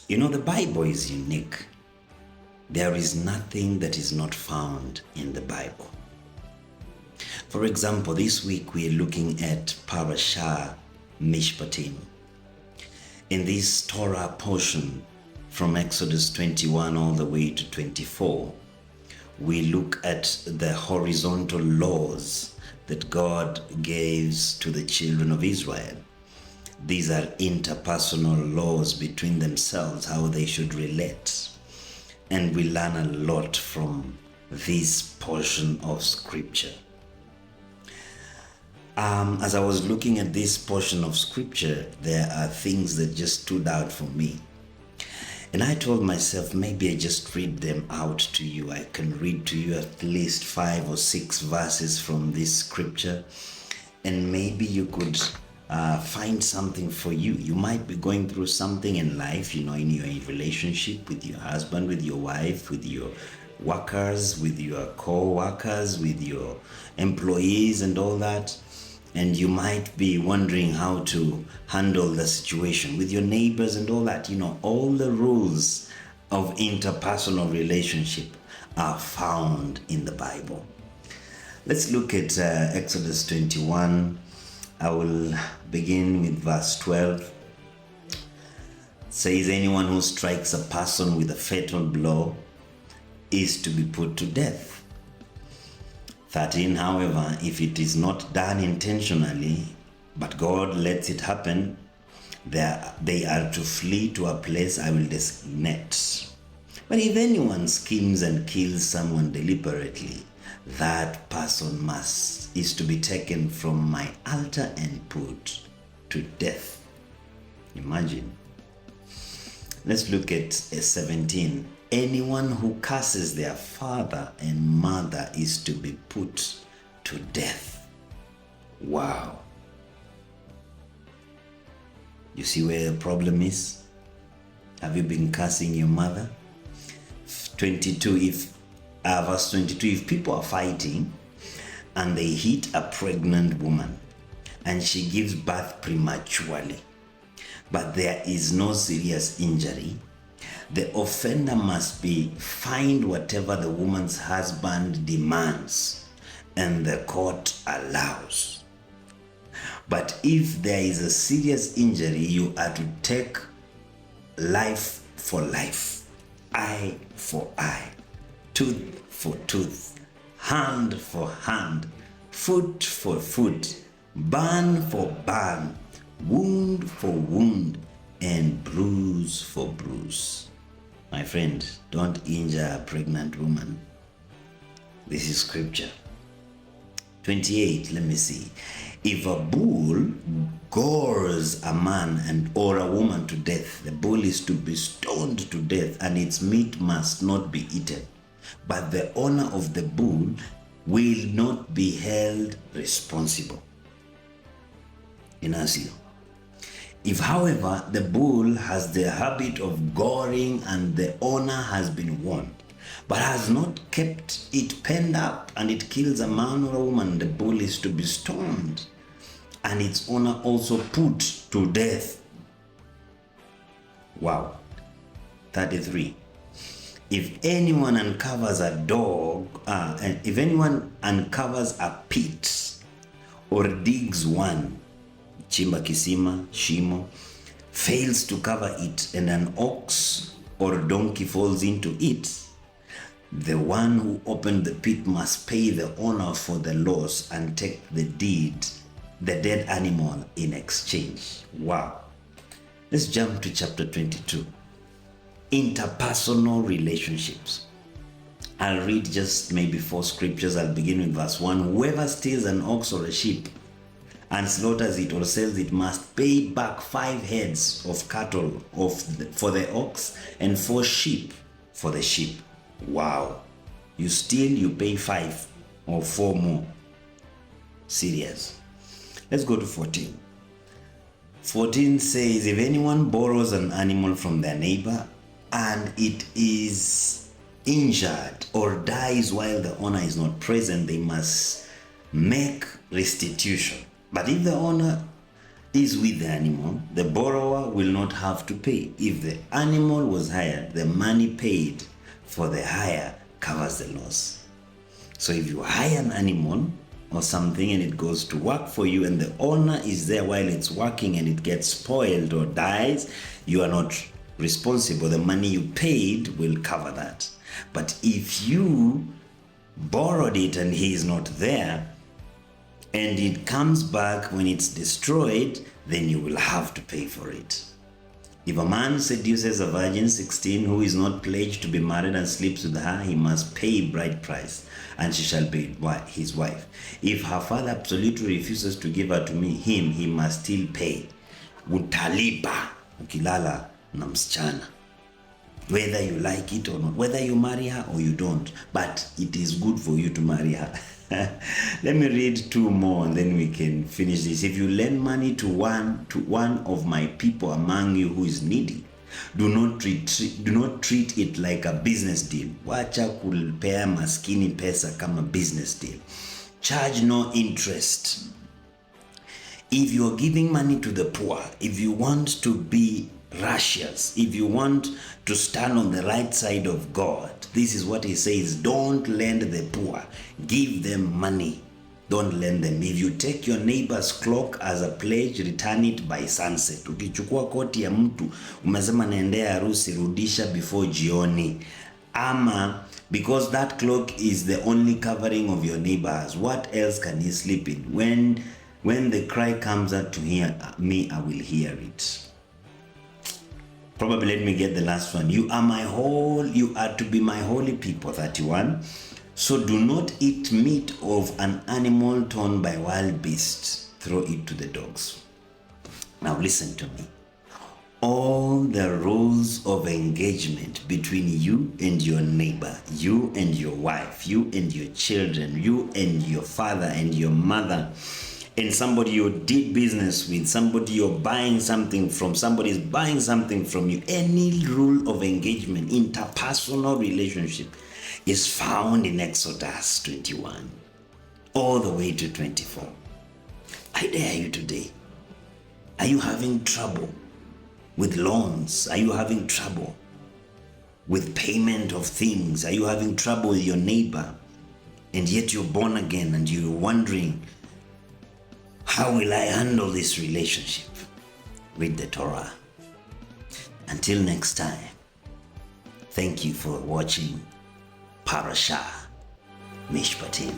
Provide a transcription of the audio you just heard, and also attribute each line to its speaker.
Speaker 1: You know, the Bible is unique. There is nothing that is not found in the Bible. For example, this week we are looking at Parasha Mishpatim. In this Torah portion from Exodus 21 all the way to 24, we look at the horizontal laws that God gives to the children of Israel. These are interpersonal laws between themselves, how they should relate. And we learn a lot from this portion of scripture. As I was looking at this portion of scripture, there are things that just stood out for me. And I told myself, maybe I just read them out to you. I can read to you at least 5 or 6 verses from this scripture, and maybe you could find something for you. You might be going through something in life, in your relationship with your husband, with your wife, with your workers, with your co-workers, with your employees and all that. And you might be wondering how to handle the situation with your neighbors and all that. All the rules of interpersonal relationship are found in the Bible. Let's look at Exodus 21. I will begin with verse 12. It says, anyone who strikes a person with a fatal blow is to be put to death. 13, however, if it is not done intentionally, but God lets it happen, they are to flee to a place I will designate. But if anyone schemes and kills someone deliberately, that person is to be taken from my altar and put to death. Imagine. Let's look at 17. Anyone who curses their father and mother is to be put to death. Wow. You see where the problem is? Have you been cursing your mother? 22, verse 22, if people are fighting and they hit a pregnant woman and she gives birth prematurely, but there is no serious injury, the offender must be fined whatever the woman's husband demands and the court allows. But if there is a serious injury, you are to take life for life, eye for eye, tooth for tooth, hand for hand, foot for foot, burn for burn, wound for wound, and bruise for bruise. My friend, don't injure a pregnant woman. This is scripture. 28, let me see. If a bull gores a man or a woman to death, the bull is to be stoned to death, and its meat must not be eaten. But the owner of the bull will not be held responsible. Inacio. If, however, the bull has the habit of goring and the owner has been warned, but has not kept it penned up, and it kills a man or a woman, the bull is to be stoned, and its owner also put to death. Wow. 33. If anyone uncovers a if anyone uncovers a pit or digs one, chimba kisima, shimo, fails to cover it, and an ox or donkey falls into it, the one who opened the pit must pay the owner for the loss and take the dead animal in exchange. Wow. Let's jump to chapter 22. Interpersonal relationships. I'll read just maybe 4 scriptures. I'll begin with verse 1. Whoever steals an ox or a sheep and slaughters it or sells it must pay back 5 heads of cattle for the ox and 4 sheep for the sheep. Wow. You steal, you pay 5 or 4 more. Serious. Let's go to 14. 14 says, if anyone borrows an animal from their neighbor and it is injured or dies while the owner is not present, they must make restitution. But if the owner is with the animal, the borrower will not have to pay. If the animal was hired, the money paid for the hire covers the loss. So if you hire an animal or something and it goes to work for you and the owner is there while it's working and it gets spoiled or dies, you are not responsible. The money you paid will cover that. But if you borrowed it and he is not there, and it comes back when it's destroyed, then you will have to pay for it. If a man seduces a virgin 16 who is not pledged to be married and sleeps with her, he must pay bride price, and she shall be his wife. If her father absolutely refuses to give her to him, he must still pay. Utalipa ukilala na msichana, whether you like it or not, whether you marry her or you don't, but it is good for you to marry her. Let me read 2 more and then we can finish this. If you lend money to one of my people among you who is needy, do not treat it like a business deal. Wacha kulpea maskini pesa kama business deal. Charge no interest. If you are giving money to the poor, if you want to be righteous, if you want to stand on the right side of God, this is what he says: don't lend the poor, give them money. Don't lend them. If you take your neighbor's cloak as a pledge, return it by sunset. Ukichukua koti ya mtu umesema naendea harusi, rudisha before jioni. Ama because that cloak is the only covering of your neighbors, what else can he sleep in? When the cry comes out to me, I will hear it. Probably let me get the last one. You are to be my holy people, 31. So do not eat meat of an animal torn by wild beasts. Throw it to the dogs. Now listen to me. All the rules of engagement between you and your neighbor, you and your wife, you and your children, you and your father and your mother, and somebody you did business with, somebody you're buying something from, somebody is buying something from you, any rule of engagement, interpersonal relationship, is found in Exodus 21 all the way to 24. I dare you today. Are you having trouble with loans? Are you having trouble with payment of things? Are you having trouble with your neighbor? And yet you're born again and you're wondering, how will I handle this relationship? Read the Torah. Until next time, thank you for watching Parasha, Mishpatim.